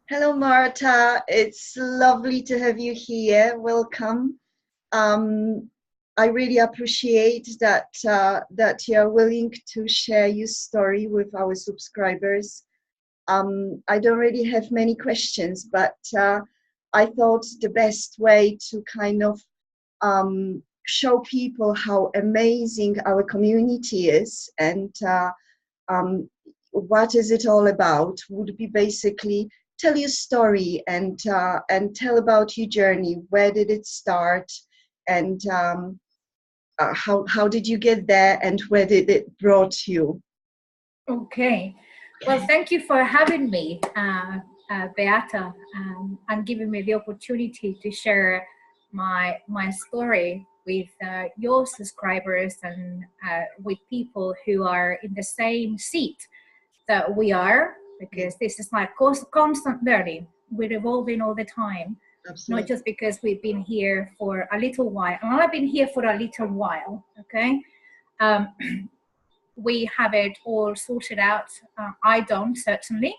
Hello, Marta. It's lovely to have you here. Welcome. Um, I really appreciate that you're willing to share your story with our subscribers. I don't really have many questions, but I thought the best way to kind of show people how amazing our community is and um, what is it all about would be basically tell your story and tell about your journey. Where did it start, and how did you get there, and where did it brought you? Okay. Well, thank you for having me, Beata, and giving me the opportunity to share my story with your subscribers and with people who are in the same seat that we are, because this is like constant learning. We're evolving all the time, Absolutely. not just because we've been here for a little while. And I've been here for a little while, okay? We have it all sorted out. I don't, certainly.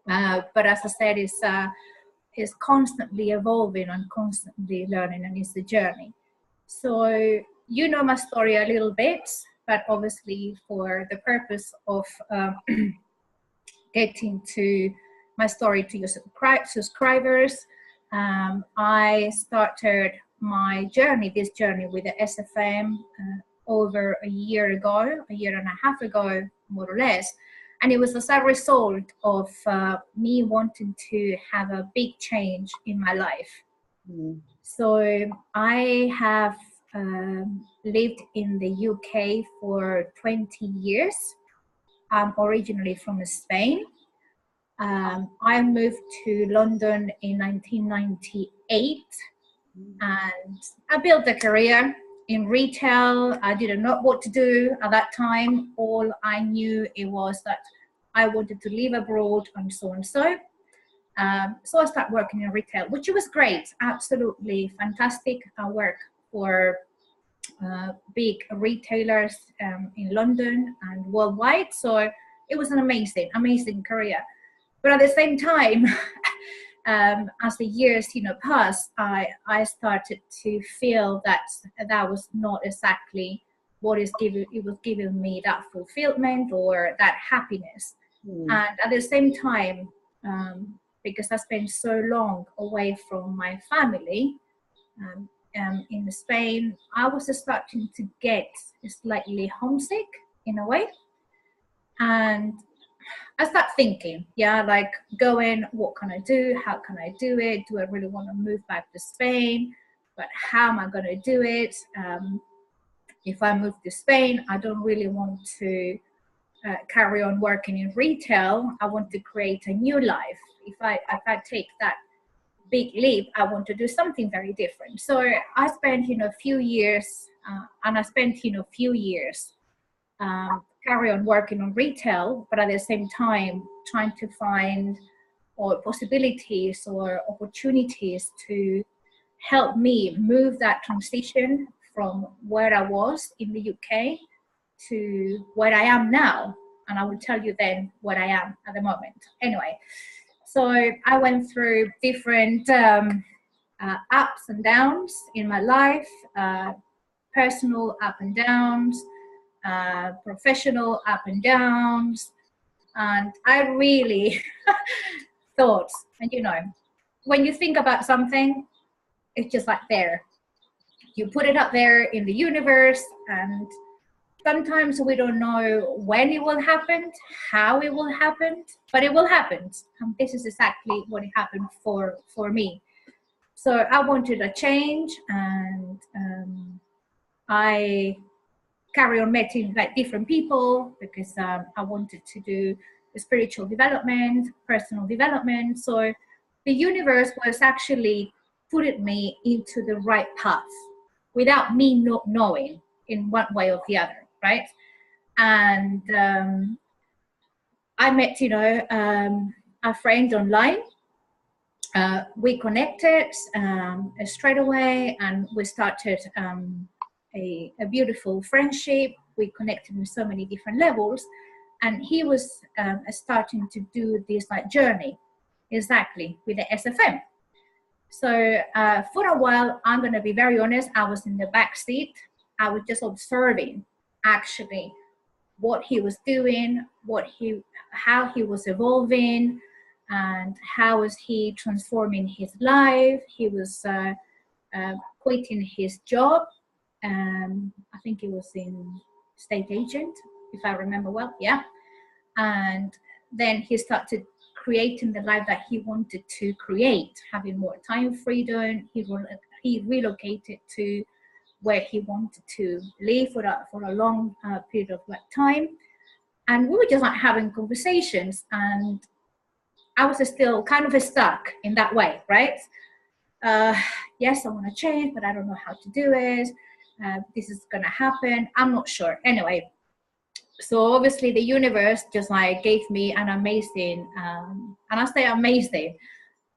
But as I said, it's constantly evolving and constantly learning, and it's a journey. So you know my story a little bit, but obviously for the purpose of getting to my story to your subscribers, I started my journey, this journey with the SFM over a year and a half ago, more or less. And it was as a result of me wanting to have a big change in my life. So I have lived in the UK for 20 years. I'm originally from Spain. I moved to London in 1998, and I built a career in retail. I didn't know what to do at that time. All I knew it was that I wanted to live abroad and so and so. So I started working in retail, which was great, absolutely fantastic. I work for big retailers in London and worldwide. So it was an amazing career. But at the same time, as the years passed, I started to feel that was not exactly what it was giving me that fulfillment or that happiness. And at the same time, because I spent so long away from my family in Spain, I was starting to get slightly homesick in a way. And I start thinking, like going, what can I do? How can I do it? Do I really want to move back to Spain? But how am I going to do it? If I move to Spain, I don't really want to carry on working in retail. I want to create a new life. If I take that big leap, I want to do something very different. So I spent, a few years, carry on working on retail, but at the same time trying to find possibilities or opportunities to help me move that transition from where I was in the UK to where I am now. And I will tell you then what I am at the moment. Anyway, so I went through different ups and downs in my life, personal up and downs, professional up and downs. And I really thought, and when you think about something, it's just like there. You put it up there in the universe, and sometimes we don't know when it will happen, how it will happen, but it will happen. And this is exactly what happened for me. So I wanted a change, and I carry on meeting like different people because I wanted to do spiritual development, personal development. So the universe was actually putting me into the right path without me not knowing in one way or the other, right? And I met, a friend online. We connected straight away, and we started a beautiful friendship. We connected on so many different levels, and he was starting to do this like journey exactly, with the SFM. So for a while, I'm going to be very honest, I was in the back seat. I was just observing actually what he was doing, how he was evolving, and how was he transforming his life. He was quitting his job. I think it was in state agent, if I remember well. Yeah. And then he started creating the life that he wanted to create, having more time freedom. He relocated to where he wanted to live for a long period of time. And we were just like having conversations, and I was still kind of stuck in that way, right? Yes, I want to change, but I don't know how to do it. This is going to happen. I'm not sure. Anyway, so obviously the universe just like gave me an amazing, and I say amazing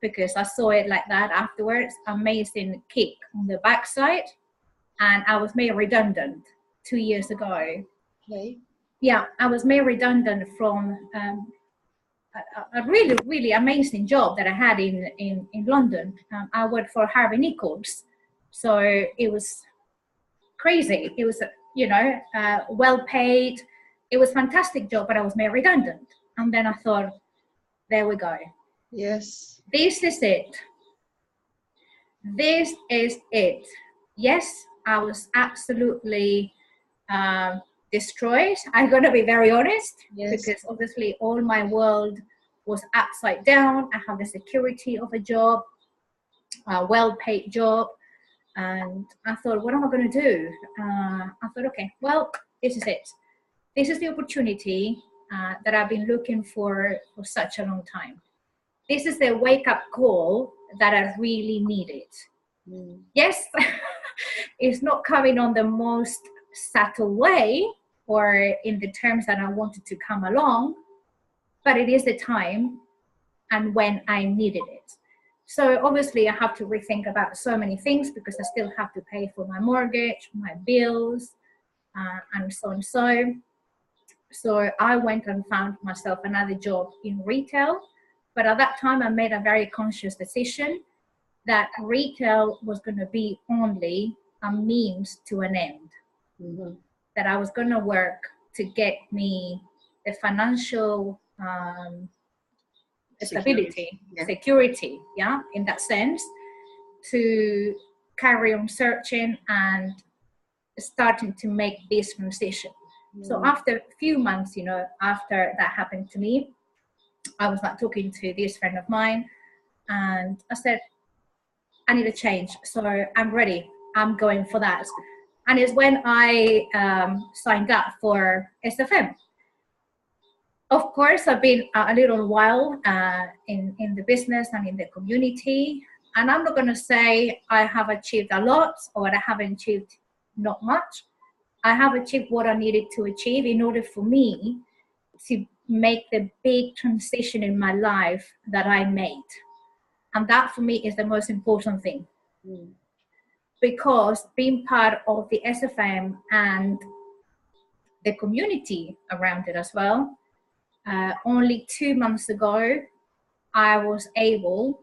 because I saw it like that afterwards, amazing kick on the backside. And I was made redundant 2 years ago. Okay. Yeah, I was made redundant from a really, really amazing job that I had in London. I worked for Harvey Nichols. So it was crazy. It was, well paid. It was a fantastic job, but I was made redundant. And then I thought, there we go. Yes. This is it. This is it. Yes, I was absolutely destroyed. I'm going to be very honest, Yes. because obviously all my world was upside down. I have the security of a job, a well-paid job, and I thought, what am I going to do? I thought, okay, well, this is it. This is the opportunity that I've been looking for such a long time. This is the wake-up call that I really needed. Yes, it's not coming on the most subtle way or in the terms that I wanted to come along, but it is the time and when I needed it. So obviously I have to rethink about so many things because I still have to pay for my mortgage, my bills, and so on. So I went and found myself another job in retail. But at that time, I made a very conscious decision that retail was going to be only a means to an end. Mm-hmm. That I was going to work to get me the financial stability, security, yeah, in that sense, to carry on searching and starting to make this transition. So after a few months, after that happened to me, I was like talking to this friend of mine, and I said, I need a change. So I'm ready. I'm going for that. And it's when I signed up for SFM. Of course, I've been a little while in the business and in the community. And I'm not going to say I have achieved a lot or I haven't achieved not much. I have achieved what I needed to achieve in order for me to make the big transition in my life that I made. And that for me is the most important thing. Because being part of the SFM and the community around it as well, only 2 months ago, I was able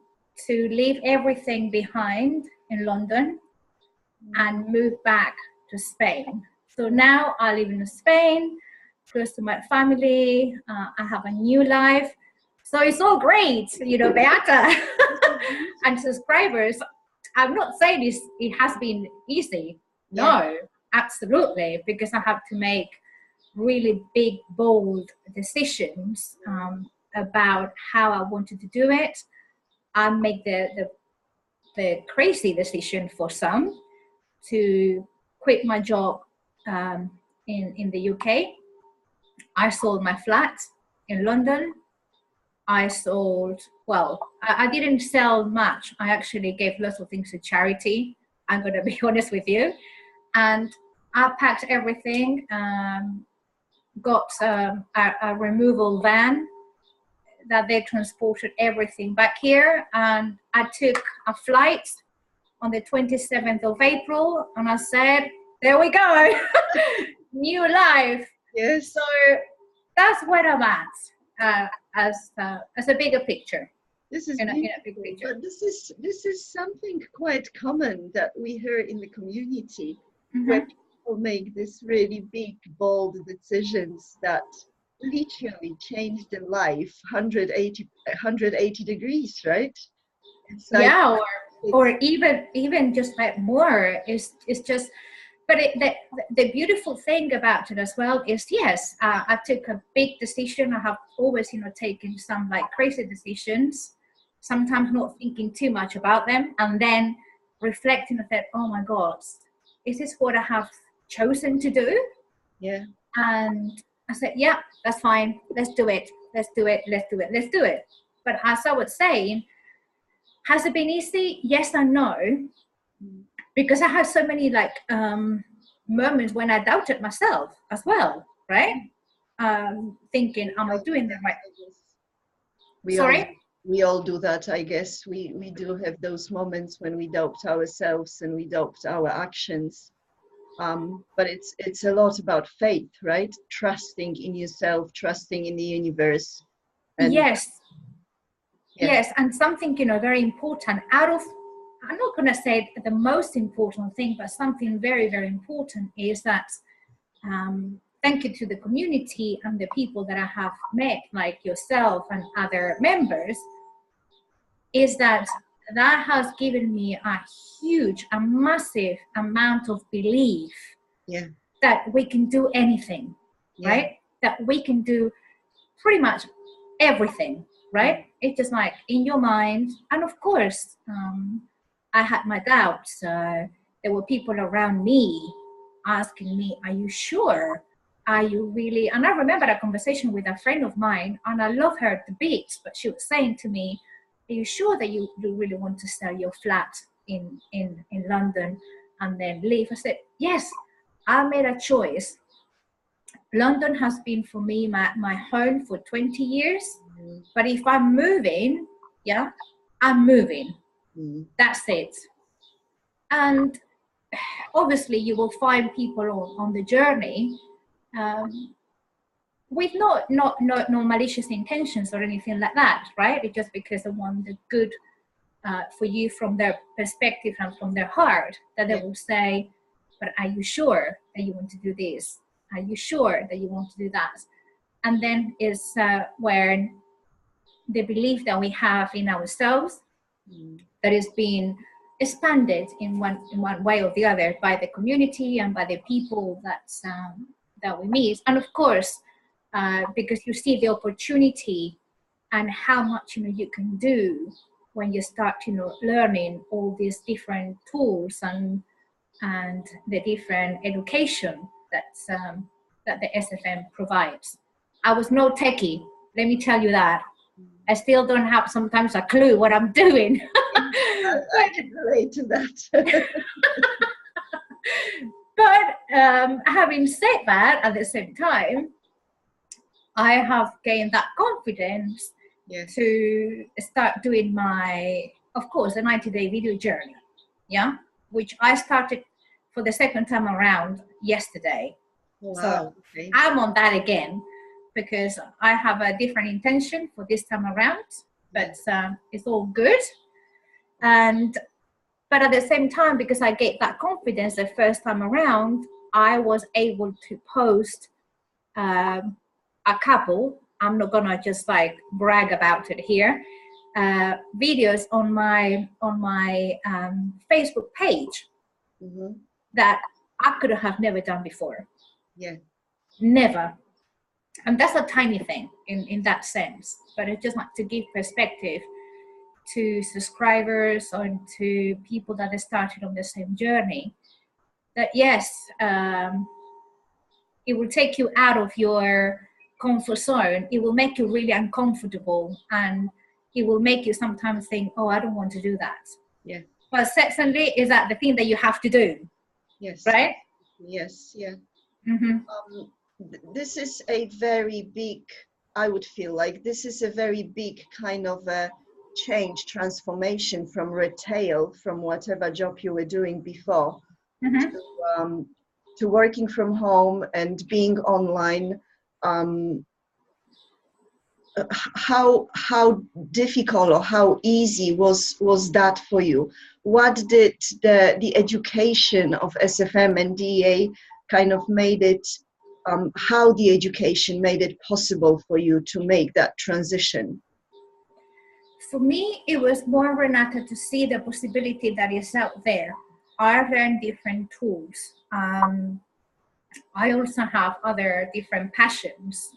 to leave everything behind in London and move back to Spain. So now I live in Spain, close to my family. I have a new life. So it's all great, Beata and subscribers. I'm not saying it has been easy. No, absolutely, because I have to make really big, bold decisions about how I wanted to do it. I make the crazy decision for some to quit my job in the UK. I sold my flat in London. I didn't sell much. I actually gave lots of things to charity. I'm going to be honest with you. And I packed everything, got a removal van that they transported everything back here. And I took a flight on the 27th of April. And I said, there we go. New life. Yes. So that's where I'm at. As a bigger picture. This is in a beautiful, big picture. but this is something quite common that we hear in the community, Mm-hmm. where people make these really big, bold decisions that literally change their life 180 degrees, right? It's like, Yeah, or even just like more is just. But the beautiful thing about it as well is, yes, I took a big decision. I have always, taken some like crazy decisions, sometimes not thinking too much about them, and then reflecting and said, oh my God, is this what I have chosen to do? yeah, And I said, yeah, that's fine. Let's do it. Let's do it. Let's do it. Let's do it. But as I was saying, has it been easy? Yes and no. Because I had so many like moments when I doubted myself as well, right? Thinking, am I doing the right? we all Sorry? we all do that, I guess. We do have those moments when we doubt ourselves and we doubt our actions. But it's a lot about faith, right? Trusting in yourself, trusting in the universe. And Yes. yeah, Yes, and something, very important I'm not going to say the most important thing, but something very, very important is that thank you to the community and the people that I have met, like yourself and other members, is that has given me a massive amount of belief yeah, that we can do anything, yeah, right? That we can do pretty much everything, right? It's just like in your mind. And of course, I had my doubts. There were people around me asking me, are you sure? Are you really? And I remember a conversation with a friend of mine, and I love her to bits, but she was saying to me, are you sure that you really want to sell your flat in London and then leave? I said, yes, I made a choice. London has been for me my home for 20 years. But if I'm moving, yeah, I'm moving. That's it. And obviously you will find people on the journey with no malicious intentions or anything like that, right? It's just because they want the good for you from their perspective and from their heart, that they will say, but are you sure that you want to do this? Are you sure that you want to do that? And then is where the belief that we have in ourselves that is being expanded in one way or the other by the community and by the people that we meet. And of course, because you see the opportunity and how much you can do when you start learning all these different tools and the different education that the SFM provides. I was no techie, let me tell you that. I still don't have sometimes a clue what I'm doing. I can relate to that. But having said that, at the same time, I have gained that confidence to start doing of course, a 90-day video journey, which I started for the second time around yesterday. Wow. So I'm on that again, because I have a different intention for this time around, but it's all good. But at the same time, because I get that confidence the first time around, I was able to post a couple, I'm not gonna just like brag about it here, videos on my Facebook page that I could have never done before. Never. And that's a tiny thing in that sense, but it's just like to give perspective to subscribers and to people that have started on the same journey, that yes, it will take you out of your comfort zone. It will make you really uncomfortable, and it will make you sometimes think, oh, I don't want to do that. But certainly is that the thing that you have to do. Right? Yes. This is a very big, I would feel like this is a very big kind of a change, transformation from retail, from whatever job you were doing before, to working from home and being online. how difficult or how easy was that for you? What did the education of SFM and DEA kind of made it? How the education made it possible for you to make that transition? For me, it was more, Renata, to see the possibility that is out there. I learned different tools. I also have other different passions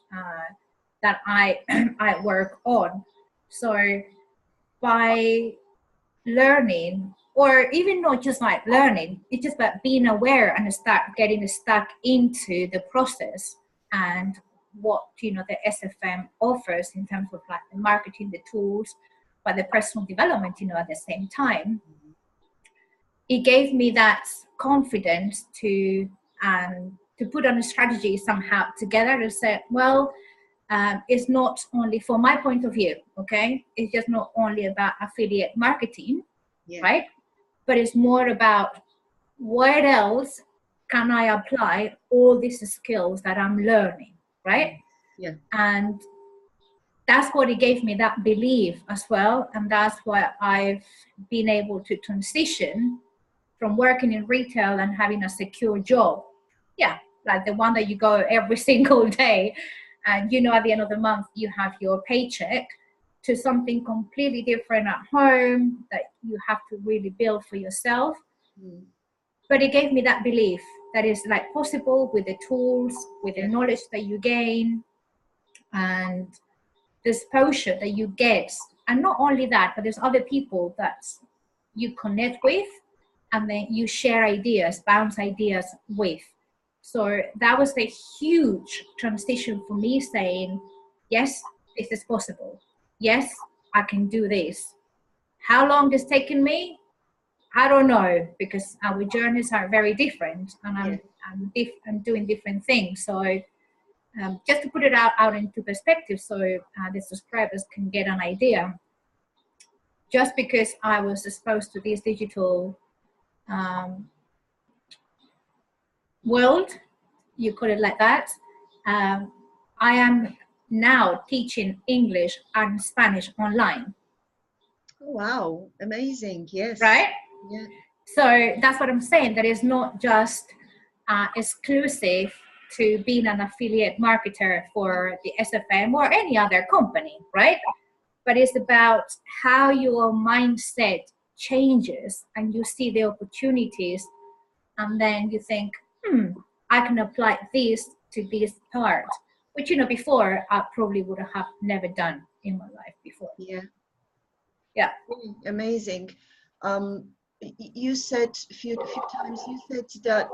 that I I work on. So by learning, or even not just like learning, it's just about being aware and start getting stuck into the process and what the SFM offers in terms of like the marketing, the tools, but the personal development at the same time. It gave me that confidence to put on a strategy somehow together to say, well, it's not only for my point of view, okay? It's just not only about affiliate marketing, right? But it's more about where else can I apply all these skills that I'm learning, right? Yeah. And that's what it gave me, that belief as well. And that's why I've been able to transition from working in retail and having a secure job. Yeah, like the one that you go every single day and at the end of the month you have your paycheck, to something completely different at home that you have to really build for yourself. But it gave me that belief that is like possible with the tools, with the knowledge that you gain and the exposure that you get. And not only that, but there's other people that you connect with and then you share ideas, bounce ideas with. So that was a huge transition for me, saying, yes, this is possible. Yes, I can do this. How long it's taken me? I don't know, because our journeys are very different and I'm doing different things. So just to put it out into perspective so the subscribers can get an idea. Just because I was exposed to this digital world, you call it like that, I am now teaching English and Spanish online. Wow, amazing. Yes. Right? Yeah. So that's what I'm saying, that it's not just exclusive to being an affiliate marketer for the SFM or any other company, right? But it's about how your mindset changes and you see the opportunities and then you think, I can apply this to this part, which, before I probably would have never done in my life before. Yeah. Yeah. Amazing. You said a few times, you said that,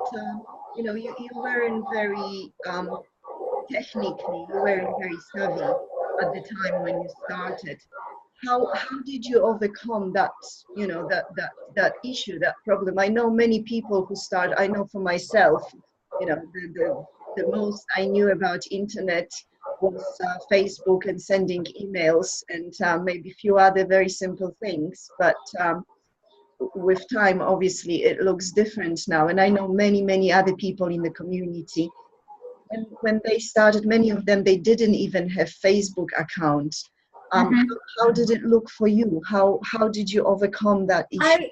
you weren't very technically, you weren't very savvy at the time when you started. How did you overcome that, that issue, that problem? I know many people who start, I know for myself, the most I knew about internet was Facebook and sending emails and maybe a few other very simple things. But with time, obviously, it looks different now. And I know many other people in the community. And when they started, many of them, they didn't even have Facebook accounts. How did it look for you? How did you overcome that issue?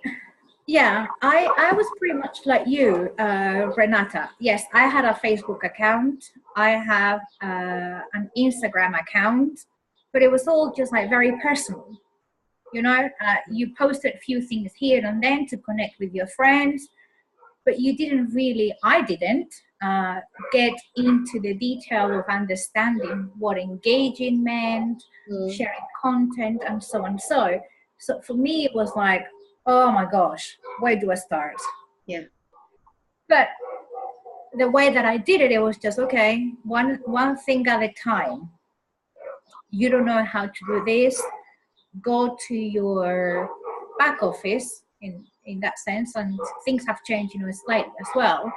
I was pretty much like you, Renata. Yes, I had a Facebook account. I have an Instagram account, but it was all just like very personal. You posted a few things here and then to connect with your friends, but I didn't get into the detail of understanding what engaging meant, sharing content, and so on. So for me, it was like, oh my gosh, where do I start? Yeah. But the way that I did it, it was just, okay, one thing at a time. You don't know how to do this, go to your back office in that sense, and things have changed, slightly as well.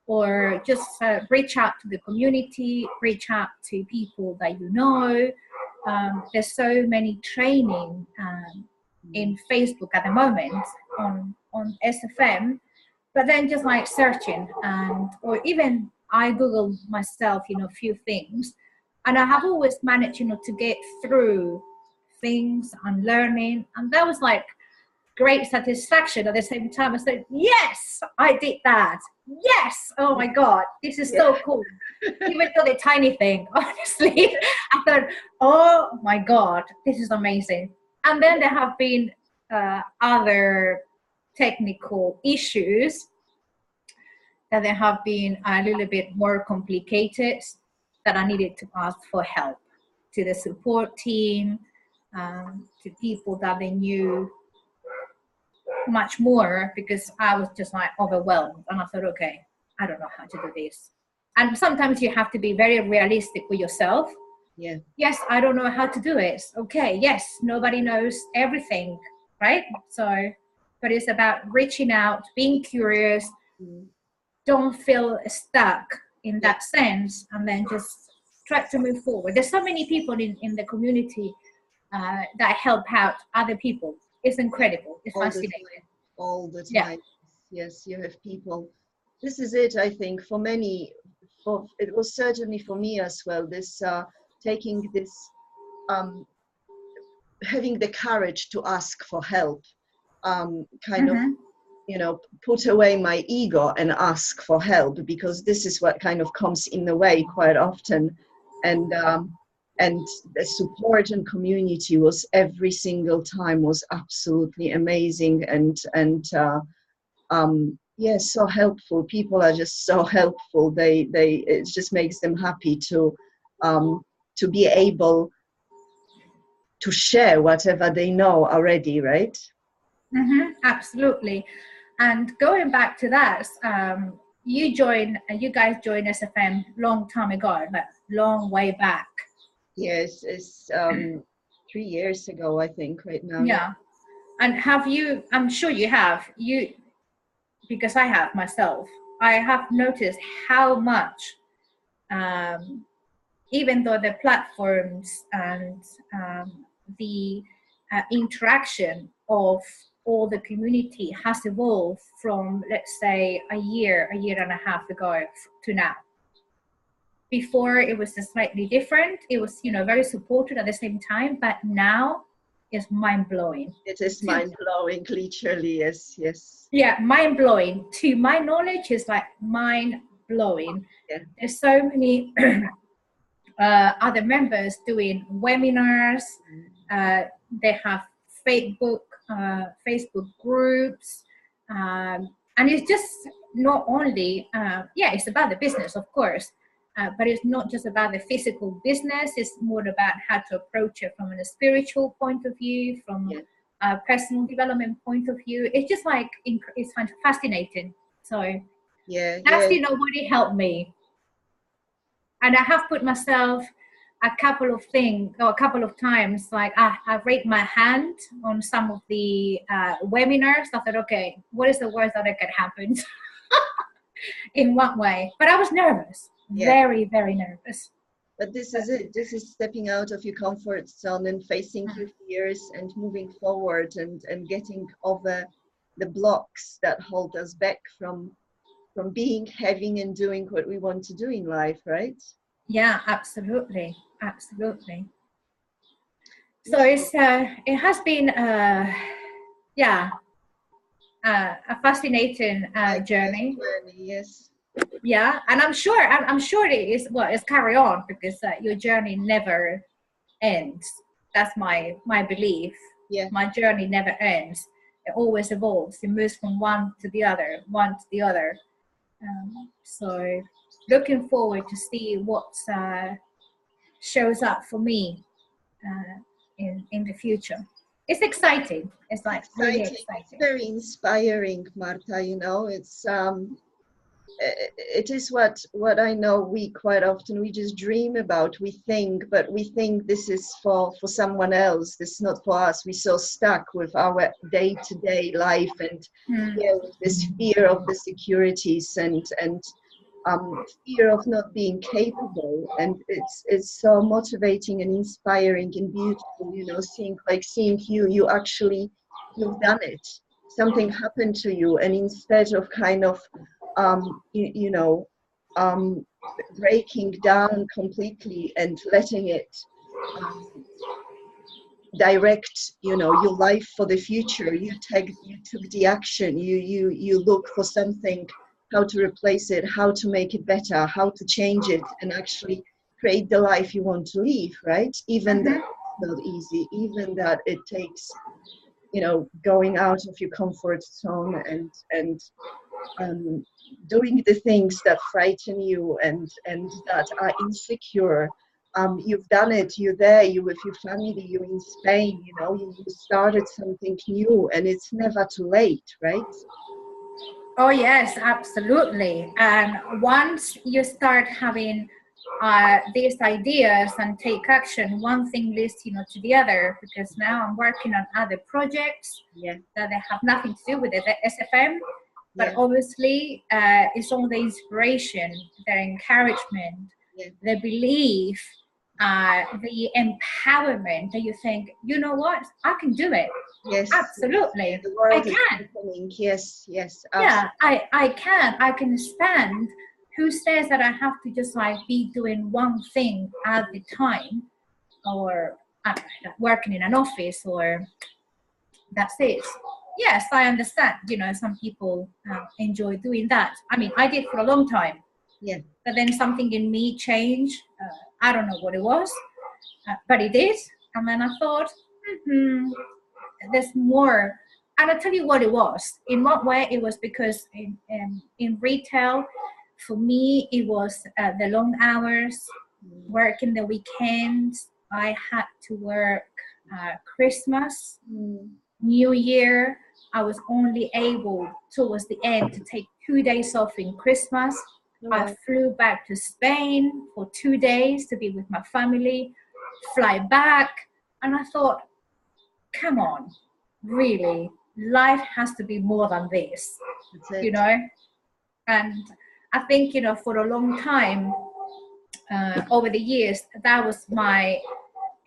Or just reach out to the community, reach out to people that you know. There's so many training in Facebook at the moment on SFM, but then just like searching or even I Googled myself, a few things. And I have always managed, to get through things and learning. And that was like great satisfaction. At the same time, I said, yes, I did that. Yes. Oh my God, this is so cool. Even though the tiny thing, honestly, I thought, oh my God, this is amazing. And then there have been other technical issues that they have been a little bit more complicated, that I needed to ask for help to the support team, to people that they knew much more, because I was just like overwhelmed. And I thought, okay, I don't know how to do this. And sometimes you have to be very realistic with yourself. Yeah. Yes, I don't know how to do it. Okay, yes, nobody knows everything, right? So, but it's about reaching out, being curious, don't feel stuck in that sense, and then just try to move forward. There's so many people in the community that help out other people. It's incredible. It's fascinating. All the time. Yes, you have people. This is it, I think, for many. It was certainly for me as well, this taking this, having the courage to ask for help, kind of, put away my ego and ask for help, because this is what kind of comes in the way quite often. And the support and community was every single time was absolutely amazing, and so helpful. People are just so helpful. It just makes them happy to be able to share whatever they know already, right? Absolutely. And going back to that, you guys joined SFM long time ago, like long way back. Yes, it's 3 years ago, I think, right now. Yeah. And I'm sure you have, because I have myself, I have noticed how much, even though the platforms and the interaction of all the community has evolved from, let's say, a year and a half ago to now. Before it was slightly different. It was, very supported at the same time, but now it's mind-blowing. It is mind-blowing, literally, yes. Yeah, mind-blowing. To my knowledge, it's like mind-blowing. Yeah. There's so many other members doing webinars. They have Facebook groups, and it's just not only it's about the business, of course, but it's not just about the physical business. It's more about how to approach it from a spiritual point of view, from a personal development point of view. It's just like it's fascinating. So nobody helped me, and I have put myself a couple of times, like I've raised my hand on some of the webinars. I thought, okay, what is the worst that could happen? In one way, but I was nervous, very, very nervous. But this is it. This is stepping out of your comfort zone and facing your fears and moving forward and getting over the blocks that hold us back from having and doing what we want to do in life, right? Yeah, absolutely. So it has been a fascinating journey. Yes. Yeah, and I'm sure it is. Well, it's carry on, because your journey never ends. That's my belief. Yeah. My journey never ends. It always evolves. It moves from one to the other. So looking forward to see what shows up for me in the future. It's exciting. It's like really exciting. Very inspiring, Marta. It's it is what I know. We quite often we just dream about. We think this is for someone else. This is not for us. We're so stuck with our day-to-day life and with this fear of the securities and fear of not being capable. And it's so motivating and inspiring and beautiful. Seeing you actually you've done it. Something happened to you, and instead of kind of breaking down completely and letting it um, direct, you know, your life for the future. You took the action, you look for something, how to replace it, how to make it better, how to change it, and actually create the life you want to live, right? Even that it's not easy, even that it takes, you know, going out of your comfort zone and doing the things that frighten you and that are insecure. You've done it, you're there, you with your family, you're in Spain, you know, you started something new, and it's never too late, right? Oh yes, absolutely. And once you start having these ideas and take action, one thing leads, you know, to the other. Because now I'm working on other projects that they have nothing to do with the SFM, but obviously it's all the inspiration, their encouragement, the belief, the empowerment that you think, you know what, I can do it. Yes, absolutely, the world I is can. opening. Yes, absolutely. Yeah, I can stand. Who says that I have to just like be doing one thing at the time, or working in an office, or that's it. Yes, I understand, you know, some people enjoy doing that. I mean, I did for a long time, but then something in me changed. I don't know what it was, but it did. And then I thought, there's more. And I'll tell you what it was. In what way it was, because in retail, for me, it was the long hours, working the weekends. I had to work Christmas, New Year. I was only able towards the end to take 2 days off in Christmas. I flew back to Spain for 2 days to be with my family, fly back. And I thought, come on, really, life has to be more than this, you know? And I think, you know, for a long time, over the years, that was my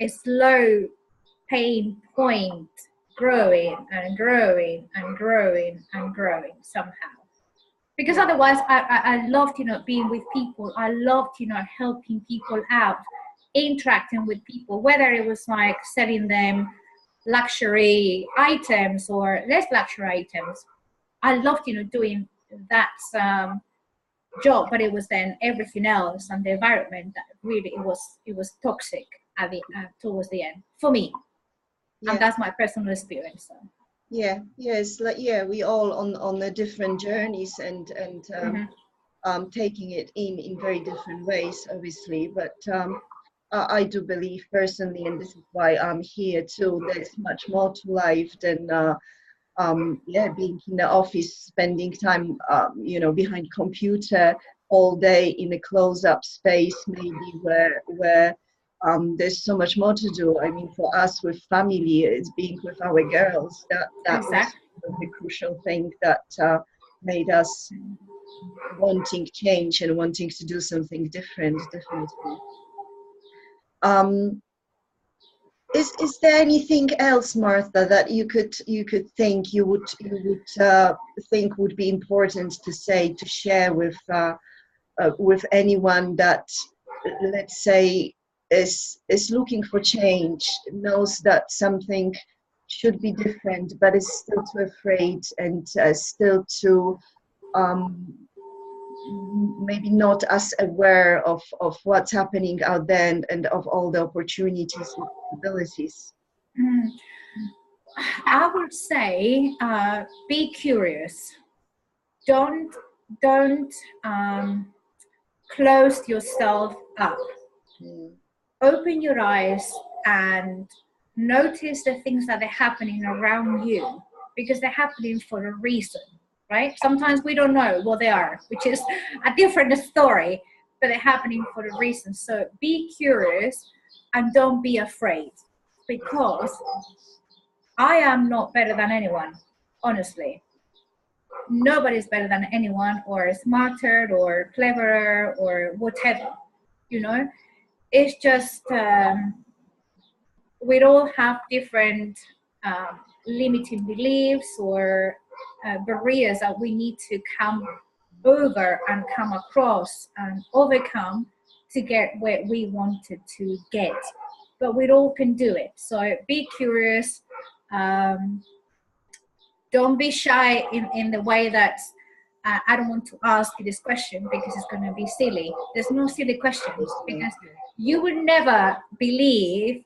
slow pain point, growing and growing and growing and growing somehow. Because otherwise, I loved, you know, being with people. I loved, you know, helping people out, interacting with people, whether it was like selling them luxury items or less luxury items. I loved, you know, doing that job, but it was then everything else and the environment that really it was toxic at the towards the end for me, and that's my personal experience. So. Yes, like we all on the different journeys and taking it in very different ways, obviously, but I do believe personally, and this is why I'm here too, there's much more to life than being in the office, spending time you know, behind computer all day in a close-up space, maybe where there's so much more to do. I mean, for us with family, it's being with our girls. That was the crucial thing that made us wanting change and wanting to do something different, definitely. Is there anything else, Martha, that you could think you would think would be important to say, to share with anyone that, let's say, is looking for change, knows that something should be different, but is still too afraid and still too maybe not as aware of what's happening out there and of all the opportunities and possibilities? I would say be curious. Don't close yourself up. Open your eyes and notice the things that are happening around you, because they're happening for a reason, right? Sometimes we don't know what they are, which is a different story, but they're happening for a reason. So be curious and don't be afraid, because I am not better than anyone, honestly. Nobody's better than anyone, or smarter or cleverer or whatever, you know. It's just we all have different limiting beliefs or barriers that we need to come over and come across and overcome to get where we wanted to get. But we all can do it. So be curious. Don't be shy in the way that I don't want to ask you this question because it's going to be silly. There's no silly questions, because you would never believe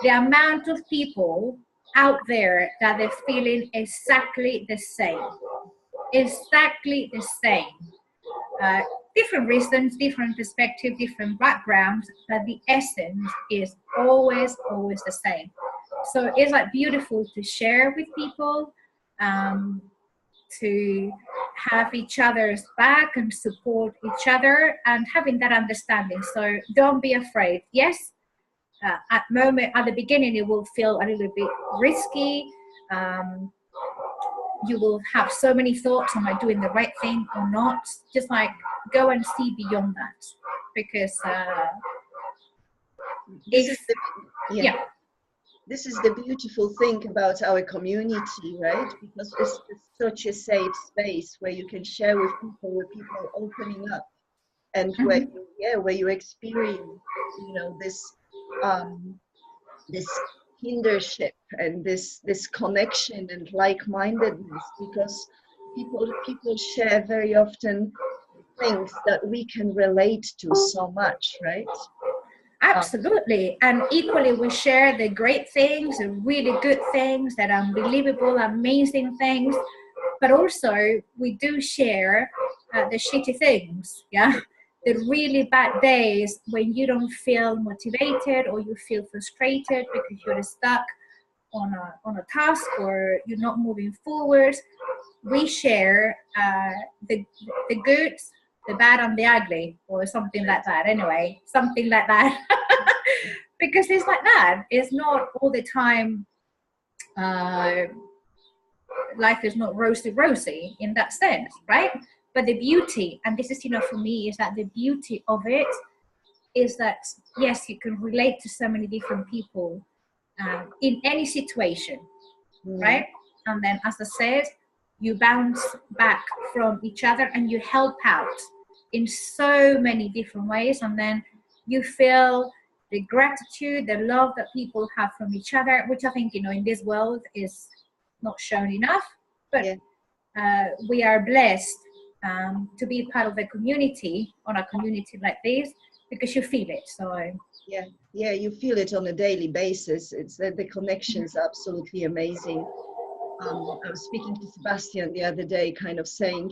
the amount of people out there that they're feeling exactly the same. Exactly the same. Different reasons, different perspective, different backgrounds, but the essence is always the same. So it's like beautiful to share with people, to have each other's back and support each other and having that understanding. So don't be afraid. Yes, at the beginning it will feel a little bit risky. You will have so many thoughts, am I doing the right thing or not? Just like go and see beyond that, because This is the beautiful thing about our community, right? Because it's such a safe space where you can share with people, where people are opening up, and where you experience, this kindership and this connection and like-mindedness, because people share very often things that we can relate to so much, right? Absolutely. And equally, we share the great things, the really good things, that unbelievable, amazing things. But also, we do share the shitty things, yeah? The really bad days when you don't feel motivated or you feel frustrated because you're stuck on a task or you're not moving forward. We share the good, the bad and the ugly, or something like that. Anyway, something like that. Because it's like that. It's not all the time. Life is not rosy in that sense, right? But the beauty, and this is, for me, is that the beauty of it is that, yes, you can relate to so many different people in any situation, right? And then, as I said, you bounce back from each other and you help out in so many different ways. And then you feel the gratitude, the love that people have from each other, which I think, in this world is not shown enough. But we are blessed to be part of a community, on a community like this, because you feel it. So yeah, you feel it on a daily basis. It's that the connection is absolutely amazing. I was speaking to Sebastian the other day, kind of saying,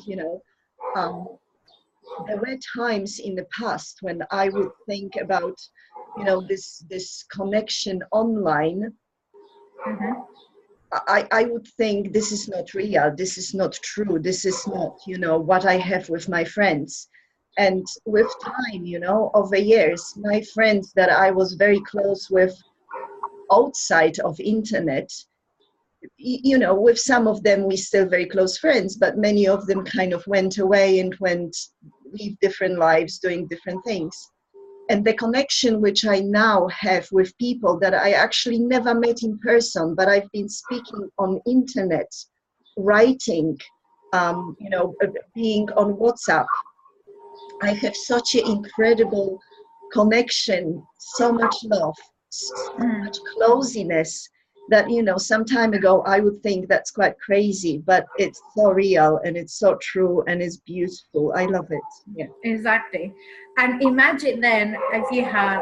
there were times in the past when I would think about, this connection online. I would think this is not real, this is not true, this is not, what I have with my friends. And with time, over years, my friends that I was very close with outside of internet, with some of them we still very close friends, but many of them kind of went away and live different lives, doing different things. And the connection which I now have with people that I actually never met in person, but I've been speaking on internet, writing, being on WhatsApp, I have such an incredible connection, so much love, so much closeness, that, some time ago I would think that's quite crazy, but it's so real and it's so true and it's beautiful. I love it. Yeah, exactly. And imagine then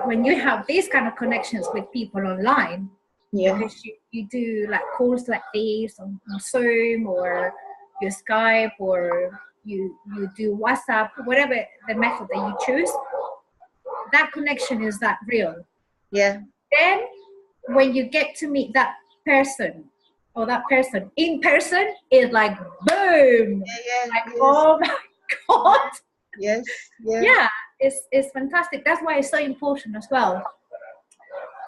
when you have these kind of connections with people online, because you do like calls like these on Zoom or your Skype, or you do WhatsApp, whatever the method that you choose, that connection is that real. Yeah. Then when you get to meet that person or that person in person, it's like boom. Oh my God. Yes. Yeah, it's fantastic. That's why it's so important as well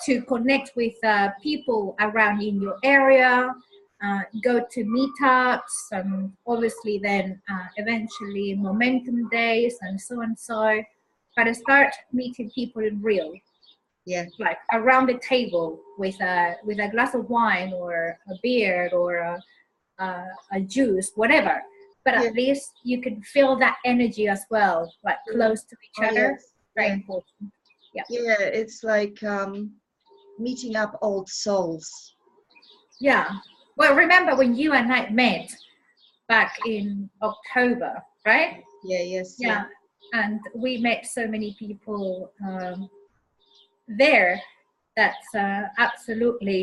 to connect with people around in your area, go to meetups, and obviously then eventually momentum days and so and so. But start meeting people in real. Yeah, like around the table with a glass of wine or a beer or a juice, whatever. but Yeah. at least you can feel that energy as well, like close to each other. Yes. Very Yeah. important. Yeah. Yeah, it's like meeting up old souls. Yeah. Well, remember when you and I met back in October, right? Yeah, yes, Yeah. And we met so many people there that absolutely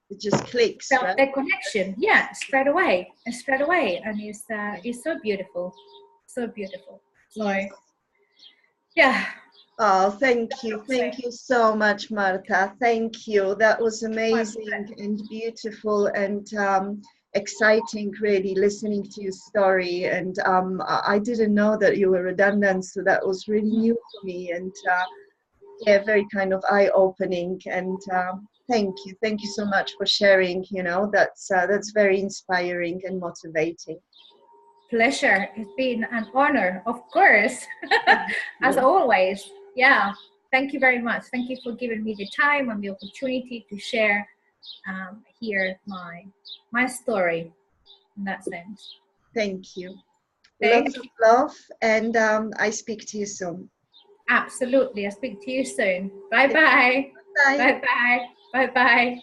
it just clicks, felt right? their connection. Yeah, straight away, and it's so beautiful, so beautiful. So Yes. yeah. Oh, thank you so much, Marta. Thank you. That was amazing and beautiful and exciting, really, listening to your story. And I didn't know that you were redundant, so that was really new for me. And yeah, very kind of eye-opening. And thank you so much for sharing. You know, that's very inspiring and motivating. Pleasure. It's been an honor, of course, as always. Yeah. Thank you very much. Thank you for giving me the time and the opportunity to share here my story in that sense. Thank you. Thank Lots of you. love, and I speak to you soon. Absolutely. I'll speak to you soon. Bye-bye. Bye. Bye-bye. Bye-bye.